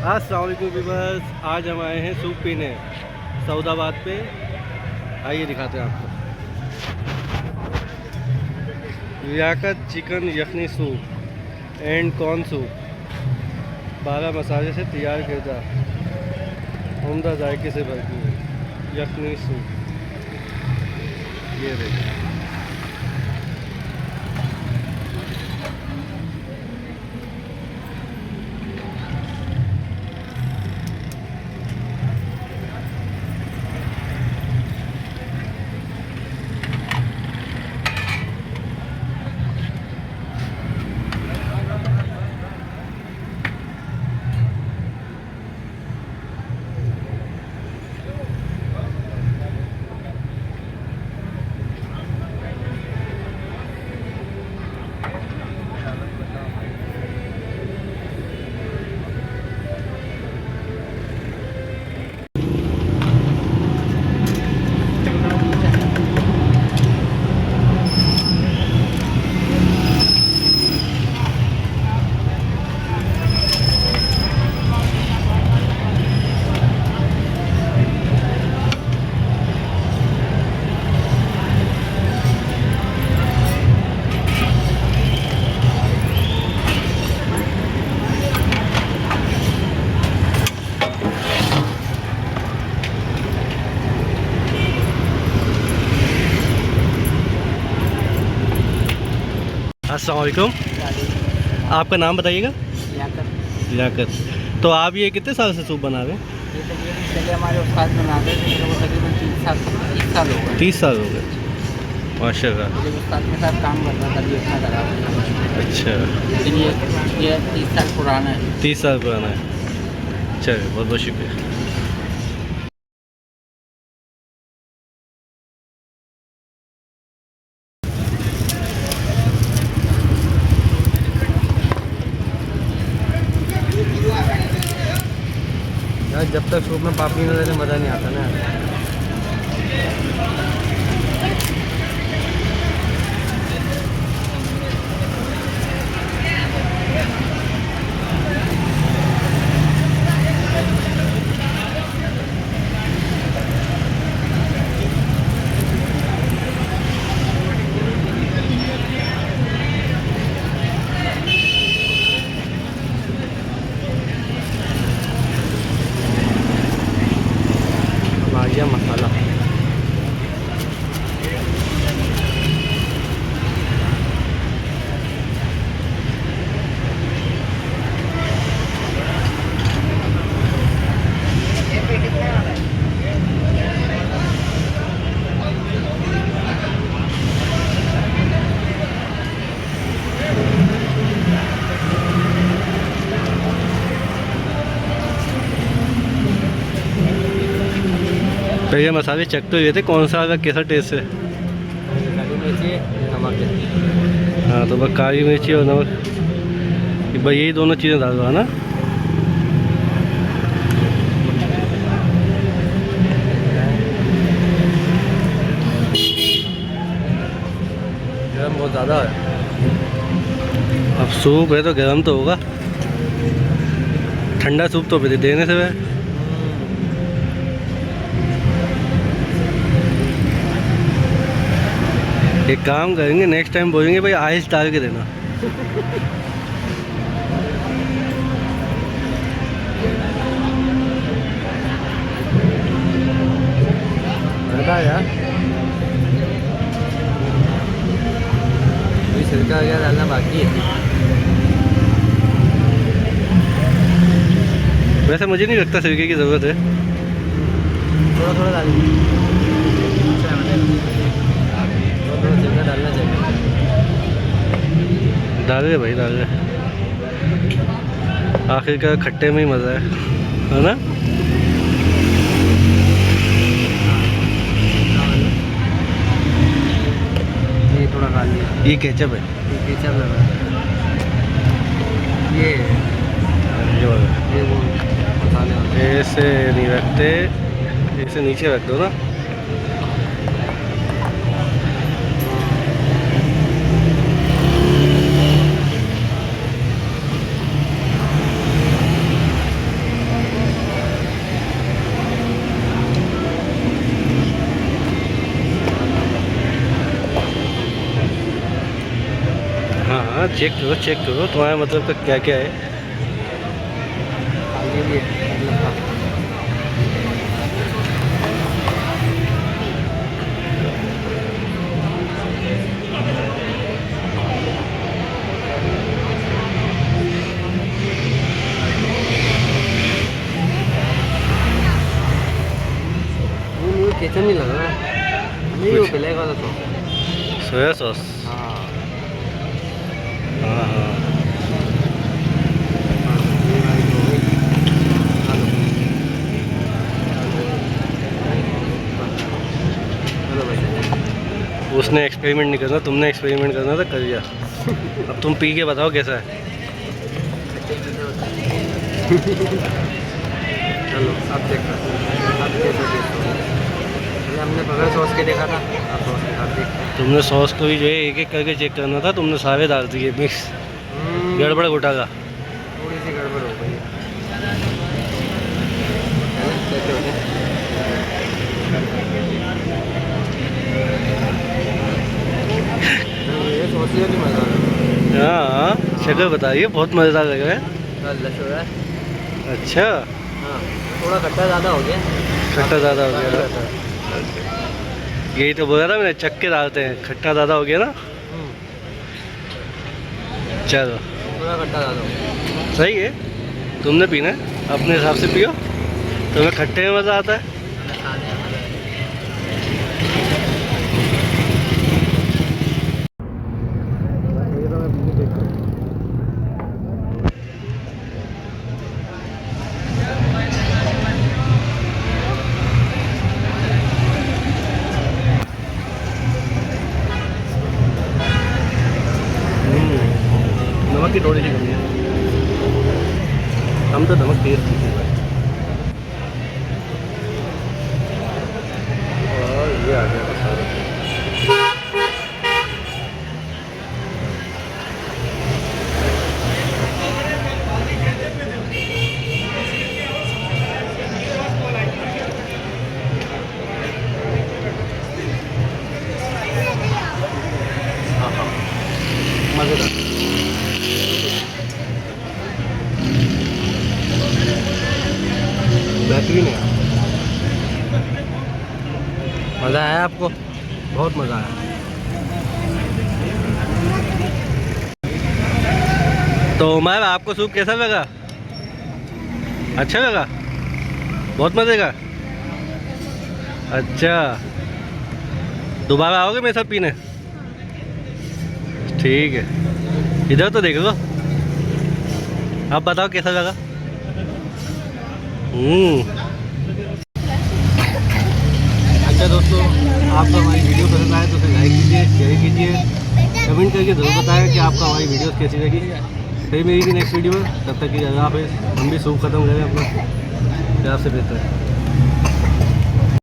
अस्सलाम वालेकुम व्यूअर्स, आज हम आए हैं सूप पीने सऊदाबाद पे। आइए दिखाते हैं आपको। Liaquat chicken yakhni soup and corn soup 12 मसाले से तैयार किया, उम्दा जायके से भरपूर यखनी सूप। ये देखिए, अस्सलाम वालेकुम। आपका नाम बताइएगा। लियाकत। तो आप ये कितने साल से सूप बना रहे हैं? ये तकरीबन पहले हमारे उस्ताद बनाते थे, वो तकरीबन 30 साल हो गए। 30 साल हो गए, माशाल्लाह। जब उस्ताद के साथ काम करता था तभी इतना लगा। अच्छा, लेकिन ये 30 साल पुराना है। 30 साल पुराना है। चलिए, बहुत बहुत शुक्रिया। यार, जब तक सूप में पापड़ी न देने मज़ा नहीं आता ना। अब आ गया मसाला। तो ये मसाले चख तो ये थे, कौन सा अलग कैसा टेस्ट है? काली मिर्ची, नमक। हाँ, तो बस काली मिर्ची और नमक, बस यही दोनों चीज़ें डाल दो, है ना? गरम बहुत ज़्यादा है। अब सूप है तो गरम तो होगा, ठंडा सूप तो फिर देने से है। एक काम करेंगे, नेक्स्ट टाइम बोलेंगे भाई आइस डाल के देना। यार, छिलका वगैरह डालना बाकी है। वैसे मुझे नहीं लगता सिरके की ज़रूरत है। थोड़ा थोड़ा डालेंगे, थोड़ा छिलका डालना चाहिए। डाल रहे भाई, डाल रहे। आखिरकार खट्टे में ही मज़ा है ना? ये थोड़ा डाल लिया। ये केचप है। ये केचप लगा। ये वाला। ये वो मसाले वाले। ऐसे नहीं रखते, ऐसे नीचे रख दो ना। हाँ चेक करो तुम्हारे मतलब का क्या क्या है। ये भी है, मतलब का। मुझे किचन नहीं लग रहा है, नहीं वो कुछ पिलेगा तो। Soya sauce. हाँ हाँ हाँ ये वाली तो हो गई। हेलो भाई। उसने एक्सपेरिमेंट नहीं करना, तुमने एक्सपेरिमेंट करना था, कर दिया। अब तुम पी के बताओ कैसा है। चलो अब देखो अब कैसा टेस्ट होगा। पहले हमने बगैर सॉस के देखा था, अब सॉस के साथ देखते हैं। तुमने सॉस को भी जो है एक एक करके चेक करना था, तुमने सारे डाल दिए मिक्स। गड़बड़ घोटाला। थोड़ी सी गड़बड़ हो गई है। चलो, कैसे होते हैं? ये सॉस ही वाली मज़ा आ रहा है। हाँ शक्ल बताइए, बहुत मज़ेदार लग रहा है। लश हो रहा है। अच्छा हाँ थोड़ा खट्टा ज़्यादा हो गया। खट्टा ज़्यादा हो गया ना? यही तो बोला था मैंने, चक्के डालते हैं, खट्टा ज़्यादा हो गया ना। चलो थोड़ा खट्टा ज़्यादा हो गया। सही है, तुमने पीना है अपने हिसाब से पियो, तुम्हें खट्टे में मज़ा आता है। नमक की थोड़ी सी कमी है, हम तो नमक तेज पीते हैं भाई। और ये आ गया मसाला। मज़ेदार। बेहतरीन है, मज़ा आया आपको? बहुत मज़ा आया। तो उमर आपको सूप कैसा लगा? अच्छा लगा, बहुत मज़े का। अच्छा दोबारा आओगे मेरे साथ पीने? ठीक है, इधर तो देख लो, आप बताओ कैसा लगा। अच्छा दोस्तों, आपको हमारी वीडियो पसंद आए तो उसे लाइक कीजिए, शेयर कीजिए, कमेंट करके ज़रूर बताएं कि आपको हमारी वीडियो कैसी लगी। फिर मेरी नेक्स्ट वीडियो में, तब तक की जगह पे हम भी सूप ख़त्म करें अपना, प्यार से बेहतर है।